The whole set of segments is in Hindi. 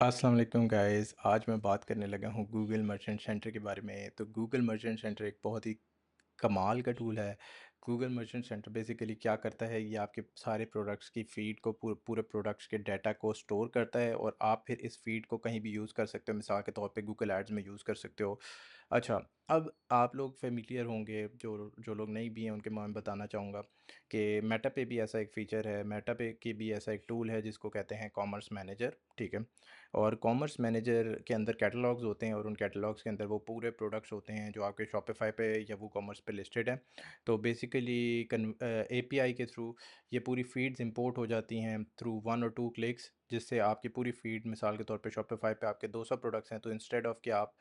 अस्सलाम वालेकुम गाइस। आज मैं बात करने लगा हूँ गूगल मर्चेंट सेंटर के बारे में। तो गूगल मर्चेंट सेंटर एक बहुत ही कमाल का टूल है। गूगल मर्चेंट सेंटर बेसिकली क्या करता है, ये आपके सारे प्रोडक्ट्स की फ़ीड को पूरे प्रोडक्ट्स के डाटा को स्टोर करता है और आप फिर इस फ़ीड को कहीं भी यूज़ कर सकते हो। मिसाल के तौर पे गूगल एड्स में यूज़ कर सकते हो। अच्छा, अब आप लोग फ़ेमिलियर होंगे, जो जो लोग नहीं भी हैं उनके मैं बताना चाहूँगा कि मेटा पे भी ऐसा एक फ़ीचर है। मेटा पे की भी ऐसा एक टूल है जिसको कहते हैं कॉमर्स मैनेजर, ठीक है? और कॉमर्स मैनेजर के अंदर कैटलॉग्स होते हैं और उन कैटलॉग्स के अंदर वो पूरे प्रोडक्ट्स होते हैं जो आपके शॉपिफ़ाई पे या वूकॉमर्स पे लिस्टेड है। तो बेसिकली एपीआई के थ्रू ये पूरी फ़ीड्स इंपोर्ट हो जाती हैं थ्रू 1 और 2 क्लिक्स, जिससे आपकी पूरी फ़ीड मिसाल के तौर पे शॉपिफ़ाई पे आपके 200 प्रोडक्ट्स हैं, तो इंस्टेड ऑफ़ कि आप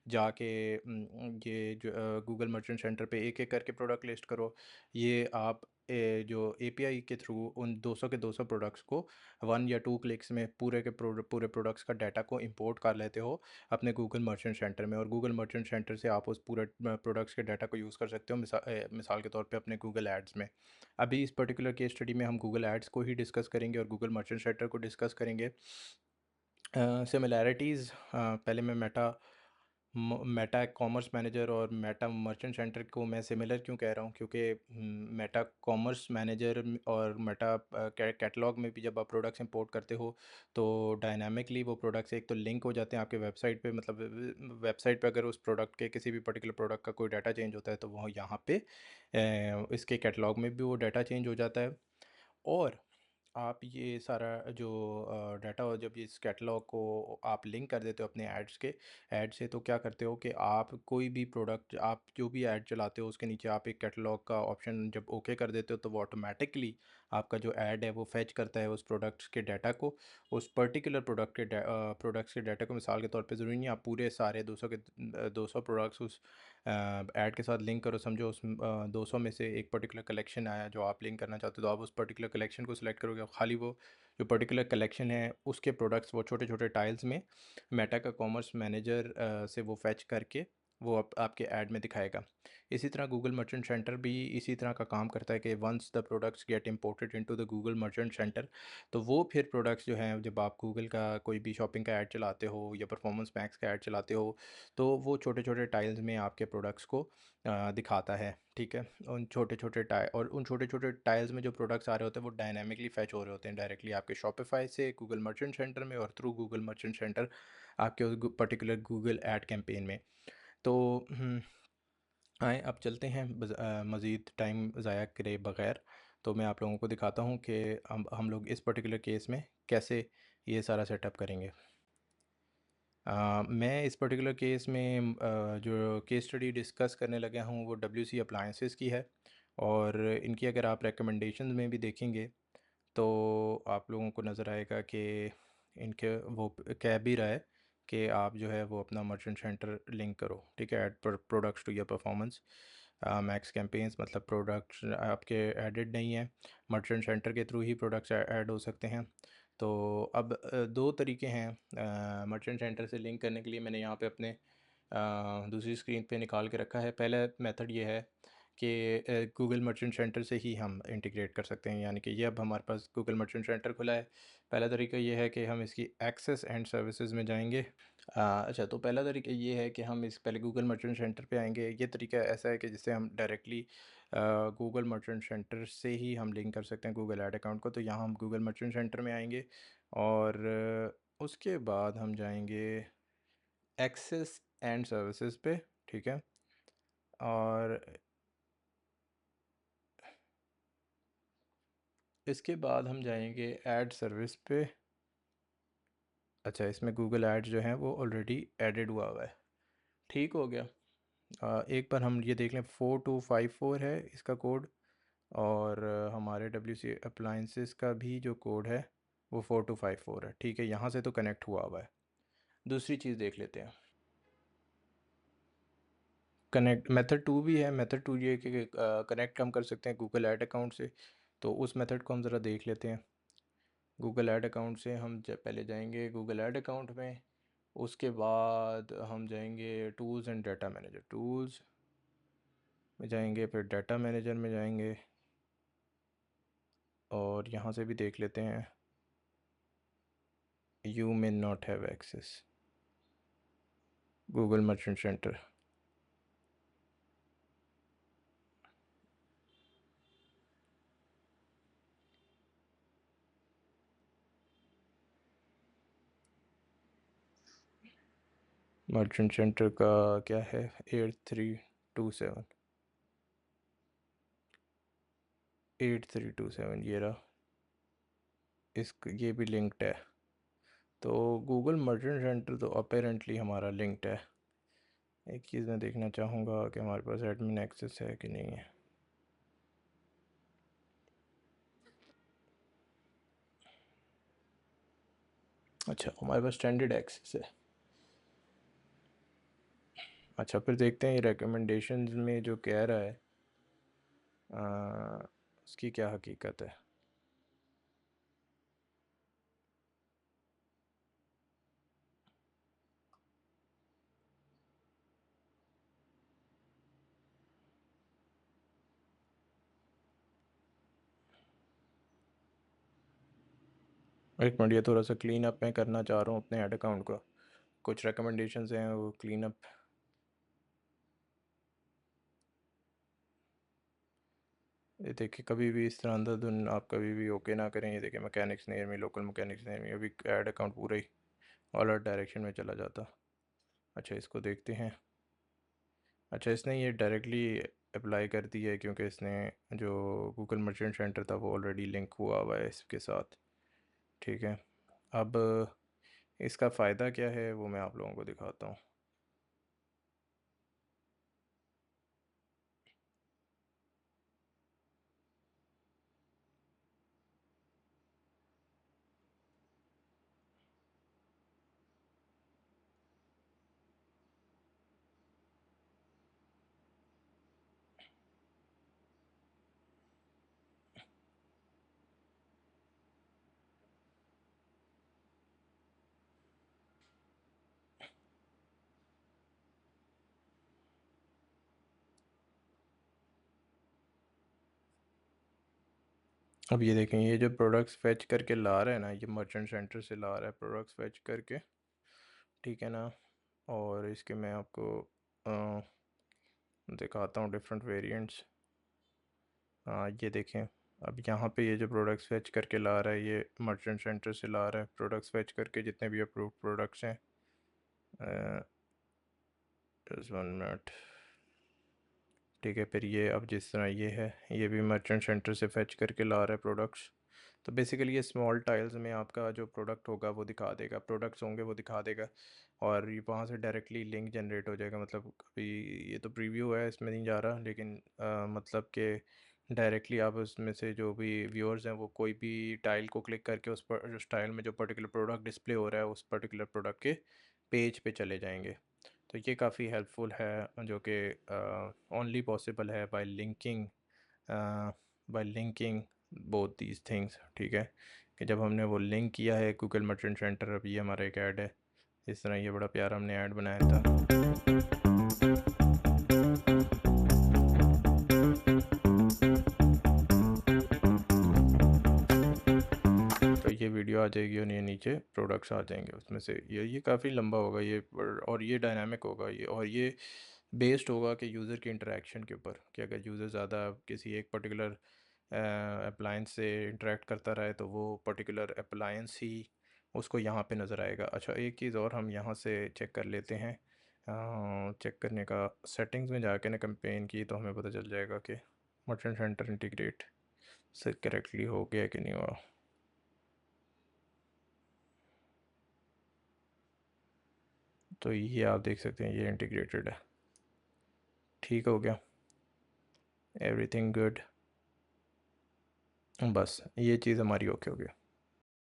जाके ये जो गूगल मर्चेंट सेंटर पे एक-एक करके प्रोडक्ट लिस्ट करो, ये आप जो एपीआई के थ्रू उन 200 के 200 प्रोडक्ट्स को 1 या 2 क्लिक्स में पूरे प्रोडक्ट्स का डाटा को इंपोर्ट कर लेते हो अपने गूगल मर्चेंट सेंटर में, और गूगल मर्चेंट सेंटर से आप उस पूरे प्रोडक्ट्स के डाटा को यूज़ कर सकते हो मिसाल के तौर पे अपने गूगल एड्स में। अभी इस पर्टिकुलर केस स्टडी में हम गूगल एड्स को ही डिस्कस करेंगे और गूगल मर्चेंट सेंटर को डिस्कस करेंगे। सिमिलैरिटीज़, पहले मैं मेटा कॉमर्स मैनेजर और मेटा मर्चेंट सेंटर को मैं सिमिलर क्यों कह रहा हूँ, क्योंकि मेटा कॉमर्स मैनेजर और मेटा कैटलॉग में भी जब आप प्रोडक्ट्स इंपोर्ट करते हो तो डायनामिकली वो प्रोडक्ट्स एक तो लिंक हो जाते हैं आपके वेबसाइट पे, मतलब वेबसाइट पे अगर उस प्रोडक्ट के किसी भी पर्टिकुलर प्रोडक्ट का कोई डाटा चेंज होता है तो वो यहाँ पे इसके कैटलॉग में भी वो डाटा चेंज हो जाता है। और आप ये सारा जो डाटा हो, जब इस कैटलॉग को आप लिंक कर देते हो अपने एड्स के ऐड से, तो क्या करते हो कि आप कोई भी प्रोडक्ट, आप जो भी ऐड चलाते हो उसके नीचे आप एक कैटलॉग का ऑप्शन जब ओके कर देते हो तो वो ऑटोमेटिकली आपका जो ऐड है वो फेच करता है उस प्रोडक्ट्स के डाटा को, उस पर्टिकुलर प्रोडक्ट्स के डाटा को। मिसाल के तौर पे ज़रूरी नहीं आप पूरे सारे 200 प्रोडक्ट्स उस ऐड के साथ लिंक करो। समझो उस 200 में से एक पर्टिकुलर कलेक्शन आया जो आप लिंक करना चाहते हो, तो आप उस पर्टिकुलर कलेक्शन को सिलेक्ट करोगे और खाली वो जो पर्टिकुलर कलेक्शन है उसके प्रोडक्ट्स वो छोटे-छोटे टाइल्स में मेटा का कॉमर्स मैनेजर से वो फेच करके वो आपके ऐड में दिखाएगा। इसी तरह गूगल मर्चेंट सेंटर भी इसी तरह का काम करता है कि once the products get imported into the Google merchant centre, तो वो फिर प्रोडक्ट्स जो हैं, जब आप गूगल का कोई भी शॉपिंग का ऐड चलाते हो या परफॉर्मेंस मैक्स का ऐड चलाते हो, तो वो छोटे-छोटे टाइल्स में आपके प्रोडक्ट्स को दिखाता है, ठीक है? उन छोटे-छोटे टाइल्स में जो प्रोडक्ट्स आ रहे होते हैं वो डायनामिकली फेच हो रहे होते हैं डायरेक्टली आपके शॉपिफ़ाई से गूगल मर्चेंट सेंटर में और थ्रू गूगल मर्चेंट सेंटर आपके उस पर्टिकुलर गूगल ऐड कैंपेन में। तो आएँ अब चलते हैं मज़ीद टाइम ज़ाया करे बगैर, तो मैं आप लोगों को दिखाता हूँ कि हम लोग इस पर्टिकुलर केस में कैसे ये सारा सेटअप करेंगे। मैं इस पर्टिकुलर केस में जो केस स्टडी डिस्कस करने लगा हूँ वो डब्ल्यूसी अप्लायंसेस की है, और इनकी अगर आप रिकमेंडेशंस में भी देखेंगे तो आप लोगों को नज़र आएगा कि इनके वो कह भी रहा है कि आप जो है वो अपना मर्चेंट सेंटर लिंक करो, ठीक है? Add products to your Performance Max campaigns, मतलब प्रोडक्ट्स आपके एडेड नहीं है, मर्चेंट सेंटर के थ्रू ही प्रोडक्ट्स ऐड हो सकते हैं। तो अब दो तरीके हैं मर्चेंट सेंटर से लिंक करने के लिए। मैंने यहाँ पे अपने दूसरी स्क्रीन पे निकाल के रखा है। पहला मेथड ये है कि गूगल मर्चेंट सेंटर से ही हम इंटीग्रेट कर सकते हैं, यानी कि ये अब हमारे पास गूगल मर्चेंट सेंटर खुला है। पहला तरीका ये है कि हम इसकी एक्सेस एंड सर्विसेज में जाएंगे। अच्छा, तो पहला तरीका ये है कि हम इस पहले गूगल मर्चेंट सेंटर पे आएंगे। ये तरीका ऐसा है कि जिससे हम डायरेक्टली गूगल मर्चेंट सेंटर से ही हम लिंक कर सकते हैं गूगल ऐड अकाउंट को। तो यहाँ हम गूगल मर्चेंट सेंटर में आएंगे और उसके बाद हम जाएंगे एक्सेस एंड सर्विसेज पे, ठीक है? और इसके बाद हम जाएंगे ऐड सर्विस पे। अच्छा, इसमें गूगल एड्स जो हैं वो ऑलरेडी एडेड हुआ हुआ है, ठीक हो गया। एक बार हम ये देख लें, 4254 है इसका कोड, और हमारे डब्ल्यू सी अप्लाइंसेस का भी जो कोड है वो 4254 है, ठीक है? यहाँ से तो कनेक्ट हुआ हुआ है। दूसरी चीज़ देख लेते हैं, कनेक्ट मेथड टू भी है। मेथड टू ये है कि कनेक्ट हम कर सकते हैं गूगल ऐड अकाउंट से, तो उस मेथड को हम ज़रा देख लेते हैं। गूगल ऐड अकाउंट से हम पहले जाएंगे गूगल ऐड अकाउंट में, उसके बाद हम जाएंगे tools and data manager, tools में जाएंगे, फिर डाटा मैनेजर में जाएंगे, और यहाँ से भी देख लेते हैं you may not have access Google merchant centre. Merchant centre का क्या है? 8327, 8327 ये रहा। इस ये भी लिंक्ड है। तो गूगल मर्चेंट सेंटर तो अपेरेंटली हमारा लिंक्ड है। एक चीज़ मैं देखना चाहूँगा कि हमारे पास एडमिन एक्सेस है कि नहीं है। अच्छा, हमारे पास स्टैंडर्ड एक्सेस है। अच्छा, फिर देखते हैं ये रिकमेंडेशंस में जो कह रहा है उसकी क्या हकीकत है। एक मिनट, ये थोड़ा सा क्लीन अप मैं करना चाह रहा हूँ अपने ऐड अकाउंट को। कुछ रिकमेंडेशंस हैं वो क्लीन अप। ये देखिए, कभी भी इस तरह अंधाधुन आप कभी भी ओके ना करें। ये देखिए, मैकेनिक्स नियर में, लोकल मैकेनिक्स नियर में, अभी ऐड अकाउंट पूरा ही अलर्ट डायरेक्शन में चला जाता। अच्छा, इसको देखते हैं। अच्छा, इसने ये डायरेक्टली अप्लाई कर दी है क्योंकि इसने जो गूगल मर्चेंट सेंटर था वो ऑलरेडी लिंक हुआ हुआ है इसके साथ। ठीक है, अब इसका फ़ायदा क्या है वो मैं आप लोगों को दिखाता हूँ। अब ये देखें, ये जो प्रोडक्ट्स फेच करके ला रहा है ना, ये मर्चेंट सेंटर से ला रहा है प्रोडक्ट्स फेच करके। ठीक है ना। और इसके मैं आपको अ, दिखाता हूँ डिफरेंट वेरिएंट्स। हाँ, ये देखें। अब यहाँ पे ये जो प्रोडक्ट्स फेच करके ला रहा है, ये मर्चेंट सेंटर से ला रहा है प्रोडक्ट्स फेच करके, जितने भी अप्रूव्ड प्रोडक्ट्स हैं। Just 1 minute. ठीक है, फिर ये अब जिस तरह ये है, ये भी मर्चेंट सेंटर से फेच करके ला रहा है प्रोडक्ट्स। तो बेसिकली ये स्मॉल टाइल्स में आपका जो प्रोडक्ट होगा वो दिखा देगा, प्रोडक्ट्स होंगे वो दिखा देगा। और ये वहाँ से डायरेक्टली लिंक जनरेट हो जाएगा। मतलब अभी ये तो प्रीव्यू है, इसमें नहीं जा रहा, लेकिन मतलब कि डायरेक्टली आप उसमें से जो भी व्यूअर्स हैं वो कोई भी टाइल को क्लिक करके उस पर, उस टाइल में जो पर्टिकुलर प्रोडक्ट डिस्प्ले हो रहा है उस पर्टिकुलर प्रोडक्ट के पेज पे चले जाएंगे। तो ये काफ़ी हेल्पफुल है, जो कि ओनली पॉसिबल है bye linking both these things. ठीक है, कि जब हमने वो लिंक किया है गूगल मर्चेंट सेंटर, अब ये हमारा एक ऐड है। इस तरह ये बड़ा प्यारा हमने ऐड बनाया था। तो ये वीडियो आ जाएगी और ये नीचे प्रोडक्ट्स आ जाएंगे उसमें से। ये काफ़ी लंबा होगा ये और ये डायनामिक होगा ये, और ये बेस्ड होगा कि यूज़र के इंटरेक्शन के ऊपर, कि अगर यूज़र ज़्यादा किसी एक पर्टिकुलर अप्लायंस से इंटरेक्ट करता रहे तो वो पर्टिकुलर अप्लायंस ही उसको यहाँ पे नज़र आएगा। अच्छा, एक चीज़ और हम यहाँ से चेक कर लेते हैं। चेक करने का सेटिंग्स में जाके ना कैंपेन की, तो हमें पता चल जाएगा कि मर्चेंट सेंटर इंटीग्रेट से करेक्टली हो गया कि नहीं हुआ। तो ये आप देख सकते हैं, ये इंटीग्रेटेड है। ठीक हो गया, एवरीथिंग गुड। बस ये चीज़ हमारी ओके हो गया।